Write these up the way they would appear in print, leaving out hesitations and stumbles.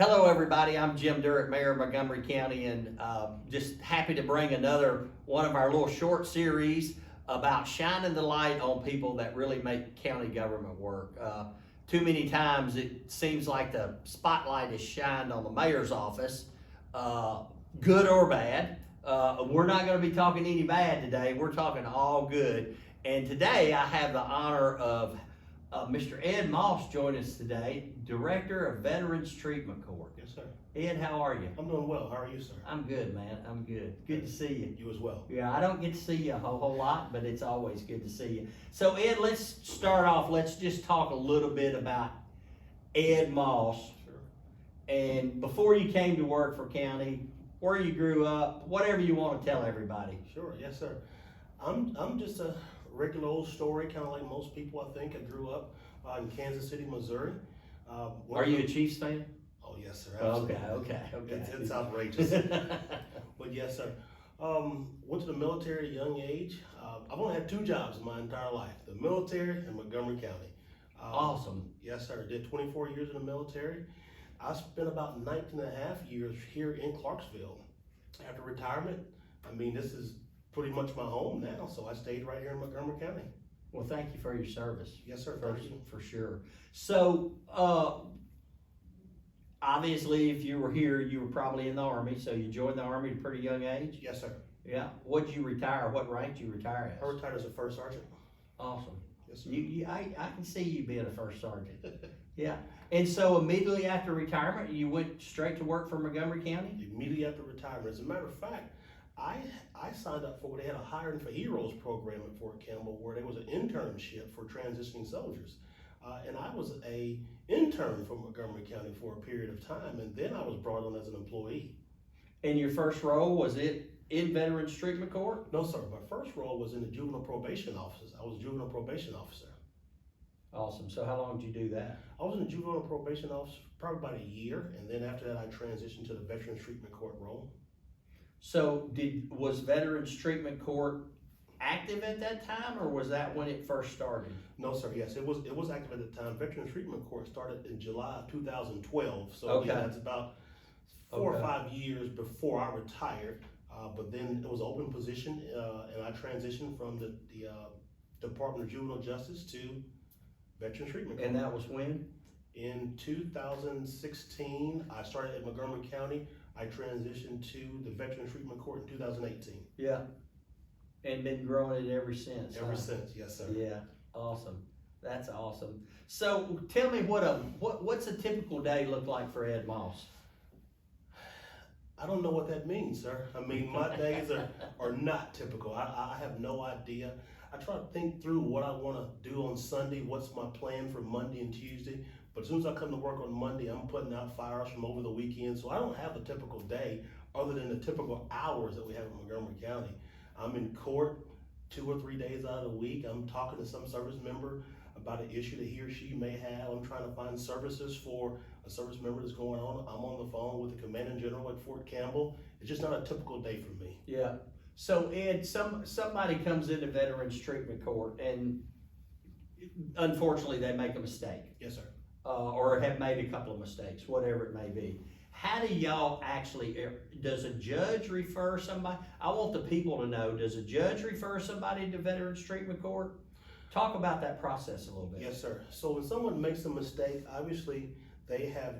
Hello, everybody. I'm Jim Durrett, Mayor of Montgomery County, and just happy to bring another one of our little short series about shining the light on people that really make county government work. Too many times it seems like the spotlight is shined on the mayor's office, good or bad. We're not going to be talking any bad today. We're talking all good. And today I have the honor of Mr. Ed Moss join us today, Director of Veterans Treatment Court. Yes, sir. Ed, how are you? I'm doing well. How are you, sir? I'm good, man. I'm good. Good to see you. You as well. Yeah, I don't get to see you a whole lot, but it's always good to see you. So, Ed, let's start off. Let's just talk a little bit about Ed Moss. Sure. And before you came to work for county, where you grew up, whatever you want to tell everybody. Sure. Yes, sir. I'm just a regular old story, kind of like most people. I think I grew up in Kansas City, Missouri. Are you a Chiefs fan? Oh, yes, sir. Absolutely. Okay. It's outrageous. But yes, sir. Went to the military at a young age. I've only had 2 jobs in my entire life: the military and Montgomery County. Awesome. Yes, sir. Did 24 years in the military. I spent about 19 and a half years here in Clarksville. After retirement, I mean, this is pretty much my home now, so I stayed right here in Montgomery County. Well, thank you for your service. Yes, sir. For sure. So, obviously, if you were here, you were probably in the Army, so you joined the Army at a pretty young age? Yes, sir. Yeah. What did you retire? What rank did you retire I as? retired as a first sergeant. Awesome. Yes, sir. I can see you being a first sergeant. Yeah. And so immediately after retirement, you went straight to work for Montgomery County? Immediately after retirement. As a matter of fact, I signed up for, they had a Hiring for Heroes program at Fort Campbell where there was an internship for transitioning soldiers. And I was a intern for Montgomery County for a period of time, and then I was brought on as an employee. And your first role, was it in Veterans Treatment Court? No, sir. My first role was in the juvenile probation office. I was a juvenile probation officer. Awesome. So how long did you do that? I was in the juvenile probation office for probably about a year, and then after that I transitioned to the Veterans Treatment Court role. So was Veterans Treatment Court active at that time, or was that when it first started? No, sir. Yes, it was active at the time. Veterans Treatment Court started in July of 2012. So Okay. yeah, that's about 4 or 5 years before I retired. But then it was an open position, and I transitioned from the Department of Juvenile Justice to Veterans Treatment Court. And that was when? In 2016, I started at Montgomery County. I transitioned to the Veterans Treatment Court in 2018. Yeah. And been growing it ever since. Ever since, yes, sir. Yeah, awesome. That's awesome. So tell me what's a typical day look like for Ed Moss? I don't know what that means, sir. I mean, my days are not typical. I have no idea. I try to think through what I want to do on Sunday, what's my plan for Monday and Tuesday. But as soon as I come to work on Monday, I'm putting out fires from over the weekend. So I don't have a typical day other than the typical hours that we have in Montgomery County. I'm in court 2 or 3 days out of the week. I'm talking to some service member about an issue that he or she may have. I'm trying to find services for a service member that's going on. I'm on the phone with the commanding general at Fort Campbell. It's just not a typical day for me. Yeah. So Ed, somebody comes into Veterans Treatment Court and unfortunately they make a mistake. Yes, sir. Or have made a couple of mistakes, whatever it may be. How do y'all actually, does a judge refer somebody? I want the people to know, does a judge refer somebody to Veterans Treatment Court? Talk about that process a little bit. Yes, sir. So when someone makes a mistake, obviously they have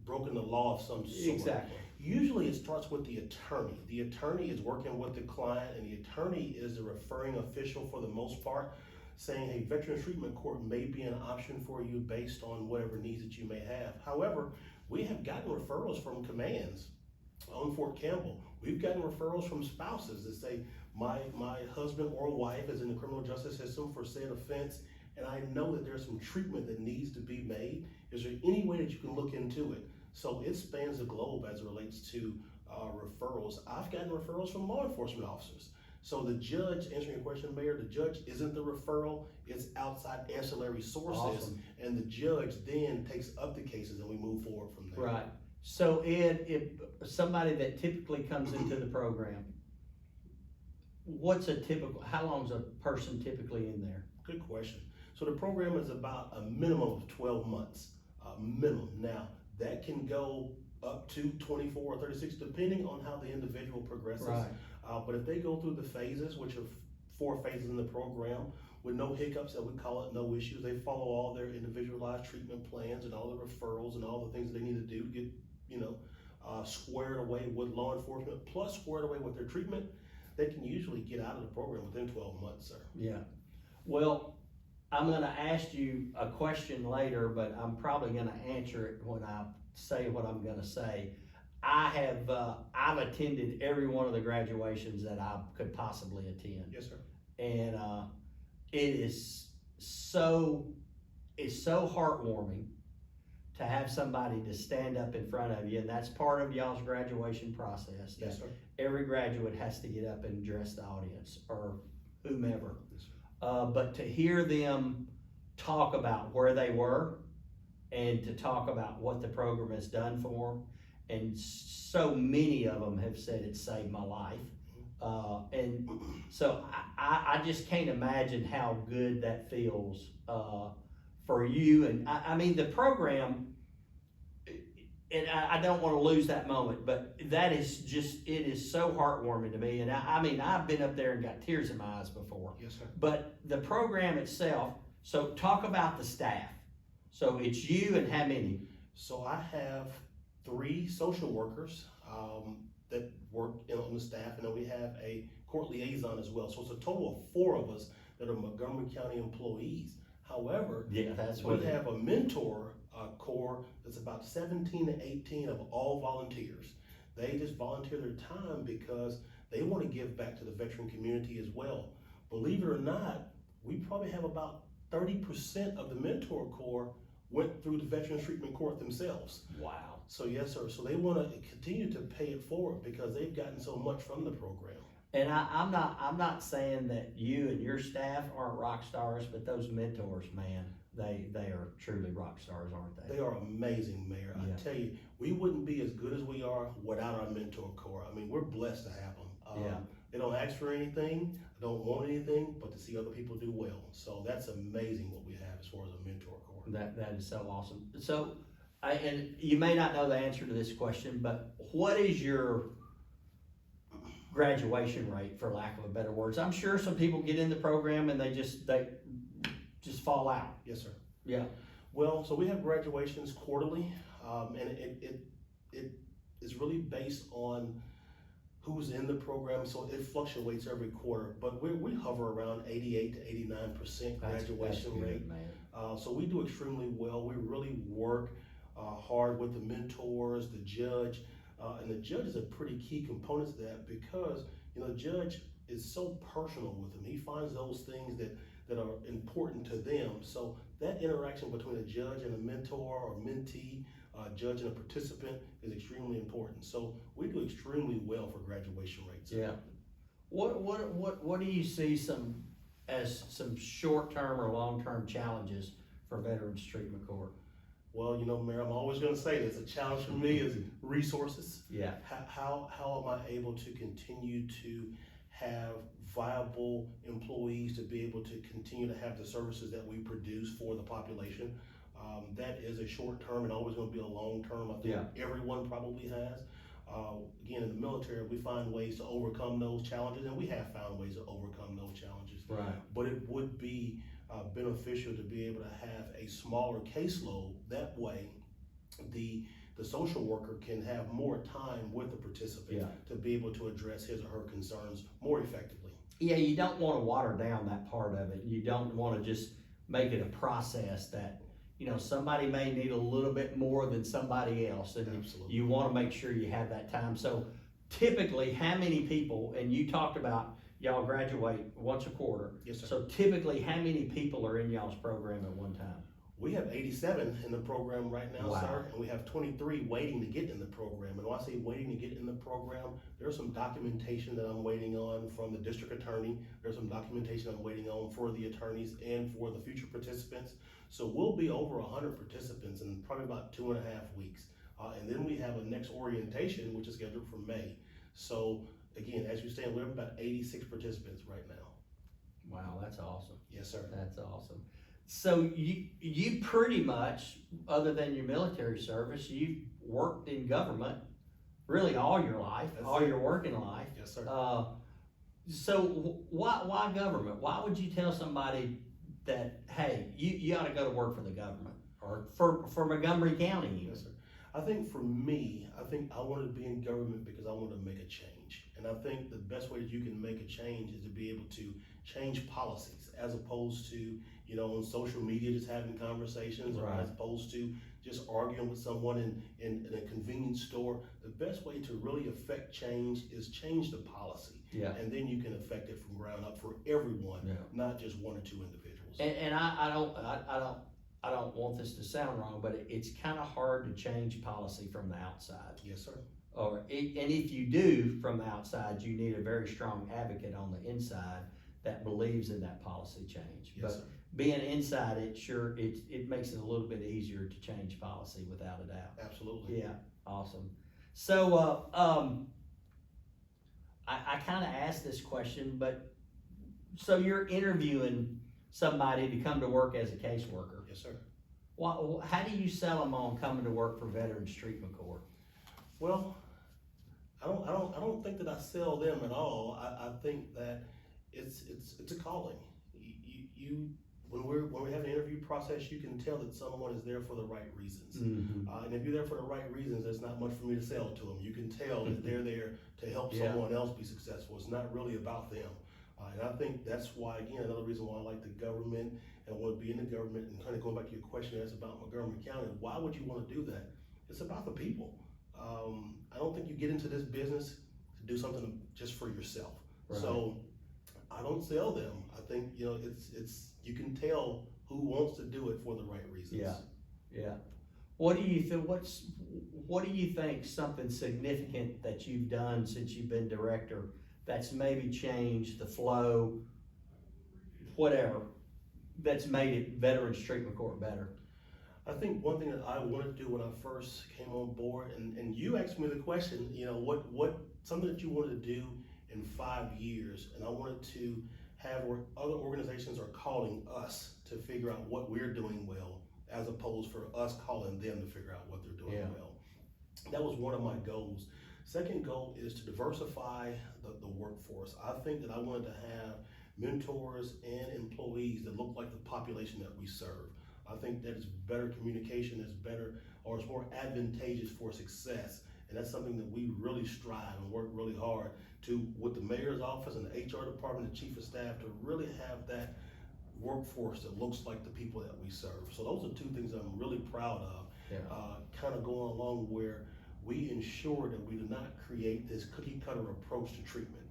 broken the law of some sort. Exactly. Usually it starts with the attorney. The attorney is working with the client, and the attorney is the referring official for the most part, saying, hey, Veterans Treatment Court may be an option for you based on whatever needs that you may have. However, we have gotten referrals from commands on Fort Campbell. We've gotten referrals from spouses that say, my husband or wife is in the criminal justice system for said offense, and I know that there's some treatment that needs to be made. Is there any way that you can look into it? So it spans the globe as it relates to referrals. I've gotten referrals from law enforcement officers. So the judge, answering your question, Mayor, the judge isn't the referral, it's outside ancillary sources. Awesome. And the judge then takes up the cases and we move forward from there. Right. So Ed, if somebody that typically comes into the program, how long is a person typically in there? Good question. So the program is about a minimum of 12 months, minimum. Now, that can go up to 24 or 36, depending on how the individual progresses. Right. But if they go through the phases, which are 4 phases in the program, with no hiccups, that we call it no issues, they follow all their individualized treatment plans and all the referrals and all the things they need to do to get, squared away with law enforcement, plus squared away with their treatment, they can usually get out of the program within 12 months, sir. Yeah. Well, I'm gonna ask you a question later, but I'm probably gonna answer it when I say what I'm gonna say. I've attended every one of the graduations that I could possibly attend. Yes, sir. And, it's so heartwarming to have somebody to stand up in front of you, and that's part of y'all's graduation process. Yes, sir. Every graduate has to get up and address the audience, or whomever. Yes, sir. But to hear them talk about where they were and to talk about what the program has done for them, and so many of them have said it saved my life. And so I just can't imagine how good that feels for you. And I mean, the program, and I don't want to lose that moment, but that is just, it is so heartwarming to me. And I mean, I've been up there and got tears in my eyes before. Yes, sir. But the program itself, so talk about the staff. So it's you and how many? So I have 3 social workers that work on the staff, and then we have a court liaison as well. So it's a total of 4 of us that are Montgomery County employees. However, Yeah, that's we what have a mentor core that's about 17 to 18 of all volunteers. They just volunteer their time because they want to give back to the veteran community as well. Believe it or not, we probably have about 30% of the mentor core went through the Veterans Treatment Court themselves. Wow. So yes, sir. So they want to continue to pay it forward because they've gotten so much from the program. And I'm not saying that you and your staff aren't rock stars, but those mentors, man, they are truly rock stars, aren't they? They are amazing, Mayor. Yeah. I tell you, we wouldn't be as good as we are without our mentor core. I mean, we're blessed to have them. Yeah. They don't ask for anything, don't want anything, but to see other people do well. So that's amazing what we have as far as a mentor core. That is so awesome. So, and you may not know the answer to this question, but what is your graduation rate, for lack of a better words? I'm sure some people get in the program and they just fall out. Yes, sir. Yeah. Well, so we have graduations quarterly, and it is really based on who's in the program, so it fluctuates every quarter, but we hover around 88 to 89% graduation That's good, rate. man. So we do extremely well. We really work hard with the mentors, the judge, and the judge is a pretty key component to that because, the judge is so personal with them. He finds those things that are important to them. So that interaction between a judge and a mentor or mentee, judge and a participant is extremely important. So we do extremely well for graduation rates. Yeah. What do you see as some short-term or long-term challenges for Veterans Treatment Court? Well, Mayor, I'm always going to say this. A challenge for me is resources. Yeah. How am I able to continue to have viable employees to be able to continue to have the services that we produce for the population? That is a short term and always going to be a long term. I think everyone probably has. Again, in the military, we find ways to overcome those challenges, and we have found ways to overcome those challenges. Right. But it would be beneficial to be able to have a smaller caseload. That way, the social worker can have more time with the participant to be able to address his or her concerns more effectively. Yeah, you don't want to water down that part of it. You don't want to just make it a process that, somebody may need a little bit more than somebody else. And Absolutely. You want to make sure you have that time. So typically, how many people, and you talked about y'all graduate once a quarter. Yes, sir. So typically, how many people are in y'all's program at one time? We have 87 in the program right now, Wow. sir, and we have 23 waiting to get in the program. And when I say waiting to get in the program, there's some documentation that I'm waiting on from the district attorney. There's some documentation I'm waiting on for the attorneys and for the future participants. So we'll be over 100 participants in probably about 2.5 weeks. And then we have a next orientation, which is scheduled for May. So again, as you stand, we have about 86 participants right now. Wow, that's awesome. Yes, sir. That's awesome. So you pretty much, other than your military service, worked in government really all your life, all your working life. Yes, sir. So why government? Why would you tell somebody that, hey, you ought to go to work for the government or for Montgomery County? Yes, sir. I think for me, I wanted to be in government because I wanted to make a change. And I think the best way that you can make a change is to be able to change policies, as opposed to, on social media just having conversations, or as opposed to just arguing with someone in a convenience store. The best way to really affect change is change the policy. Yeah. And then you can affect it from ground up for everyone, not just one or two individuals. And I don't want this to sound wrong, but it's kind of hard to change policy from the outside. Yes, sir. And if you do from the outside, you need a very strong advocate on the inside that believes in that policy change. Yes, but sir. Being inside it, it makes it a little bit easier to change policy without a doubt. Absolutely. Yeah, awesome. So I kind of asked this question, but so you're interviewing somebody to come to work as a caseworker. Yes, sir. How do you sell them on coming to work for Veterans Treatment Court? Well, I don't think that I sell them at all. I think that it's a calling. When we have an interview process, you can tell that someone is there for the right reasons. Mm-hmm. And if you're there for the right reasons, there's not much for me to sell to them. You can tell that they're there to help someone else be successful. It's not really about them. And I think that's why, again, another reason why I like the government and want to be in the government, and kind of going back to your question that's about Montgomery County, why would you want to do that? It's about the people. I don't think you get into this business to do something just for yourself. Right. So I don't sell them. I think, it's you can tell who wants to do it for the right reasons. Yeah. What do you think? What do you think something significant that you've done since you've been director that's maybe changed the flow, whatever, that's made it Veterans Treatment Court better? I think one thing that I wanted to do when I first came on board, and you asked me the question, what something that you wanted to do in 5 years, and I wanted to have where other organizations are calling us to figure out what we're doing well, as opposed for us calling them to figure out what they're doing well. That was one of my goals. Second goal is to diversify the workforce. I think that I wanted to have mentors and employees that look like the population that we serve. I think that it's better communication, it's better, or it's more advantageous for success. And that's something that we really strive and work really hard to, with the mayor's office and the HR department, the chief of staff, to really have that workforce that looks like the people that we serve. So those are two things that I'm really proud of. Kind of going along where we ensure that we do not create this cookie cutter approach to treatment.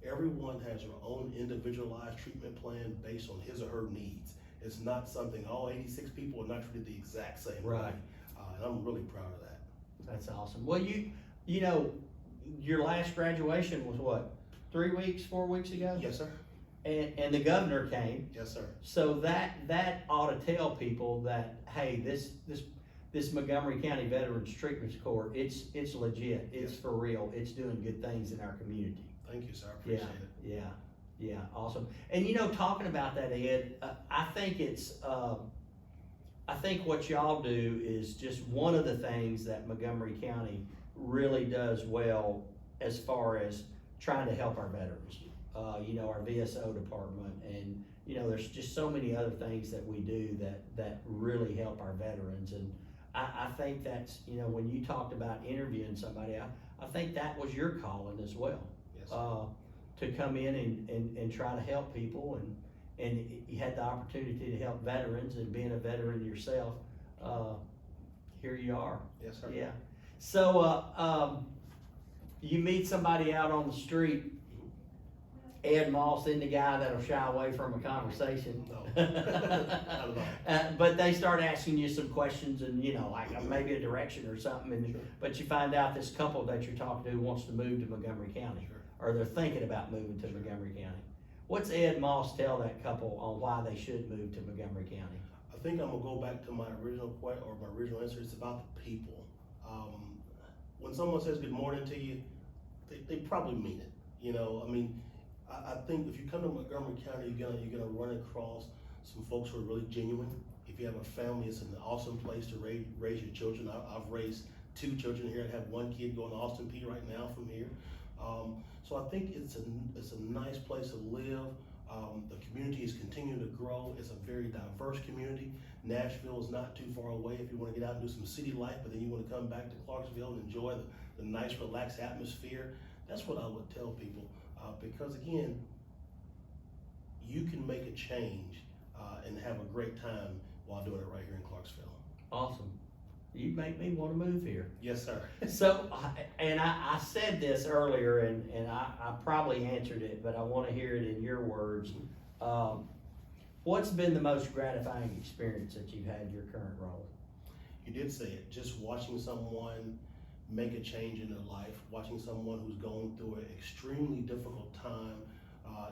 Everyone has their own individualized treatment plan based on his or her needs. It's not something, all 86 people are not treated the exact same way. And I'm really proud of that. That's awesome. Well, you know, your last graduation was what, 4 weeks ago? Yes, sir. And the governor came. Yes, sir. So that ought to tell people that, hey, this Montgomery County Veterans Treatment Court, it's legit, it's for real, it's doing good things in our community. Thank you, sir. I appreciate it. Yeah, awesome. And talking about that, Ed, I think what y'all do is just one of the things that Montgomery County really does well as far as trying to help our veterans. Our VSO department, and there's just so many other things that we do that really help our veterans. And I think that's, when you talked about interviewing somebody, I think that was your calling as well. Yes. To come in and try to help people, and you had the opportunity to help veterans, and being a veteran yourself, here you are. Yes, sir. Yeah. So you meet somebody out on the street, Ed Moss isn't the guy that'll shy away from a conversation. No, not at all. But they start asking you some questions, and like maybe a direction or something, and Sure. But you find out this couple that you're talking to wants to move to Montgomery County, Sure. or they're thinking about moving to Montgomery County. What's Ed Moss tell that couple on why they should move to Montgomery County? I think I'm gonna go back to my original point, or my original answer. It's about the people. When someone says good morning to you, they probably mean it. I think if you come to Montgomery County, you're gonna run across some folks who are really genuine. If you have a family, it's an awesome place to raise your children. I've raised 2 children here. I have 1 kid going to Austin P right now from here. So I think it's a nice place to live. The community is continuing to grow. It's a very diverse community. Nashville is not too far away if you want to get out and do some city life, but then you want to come back to Clarksville and enjoy the nice, relaxed atmosphere. That's what I would tell people, because again, you can make a change and have a great time while doing it right here in Clarksville. Awesome. You make me want to move here. Yes, sir. So, and I said this earlier, and I probably answered it, but I want to hear it in your words. What's been the most gratifying experience that you've had in your current role? You did say it, just watching someone make a change in their life, watching someone who's going through an extremely difficult time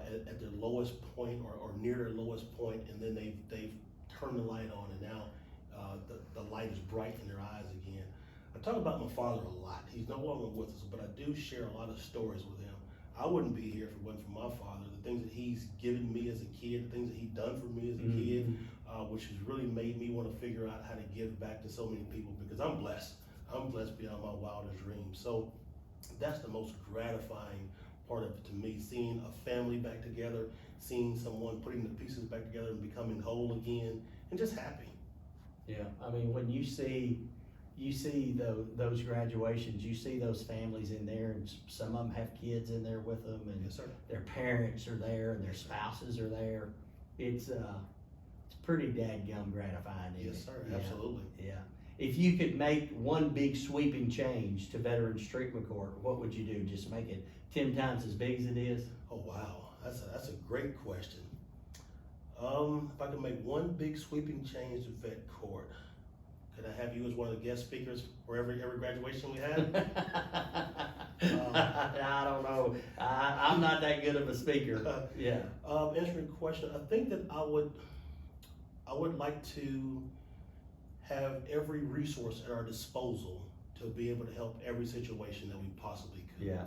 at their lowest point or near their lowest point, and then they've turned the light on, and now the light is bright in their eyes again. I talk about my father a lot. He's no longer with us, but I do share a lot of stories with him. I wouldn't be here if it wasn't for my father. The things that he's given me as a kid, the things that he's done for me as a kid, which has really made me want to figure out how to give back to so many people, because I'm blessed. I'm blessed beyond my wildest dreams. So that's the most gratifying part of it to me, seeing a family back together, seeing someone putting the pieces back together and becoming whole again, and just happy. Yeah, I mean, when you see those graduations, you see those families in there, and some of them have kids in there with them, and Yes, sir. their parents are there, and their spouses are there. It's pretty dadgum gratifying, isn't it? Yes, sir. Yeah. Absolutely. Yeah. If you could make one big sweeping change to Veterans Treatment Court, what would you do? Just make it 10 times as big as it is? Oh wow, that's a great question. If I could make one big sweeping change to vet court, could I have you as one of the guest speakers for every graduation we have? I don't know. I'm not that good of a speaker. Yeah. Answering the question, I think that I would like to have every resource at our disposal to be able to help every situation that we possibly could. Yeah.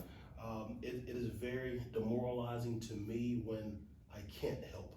It is very demoralizing to me when I can't help.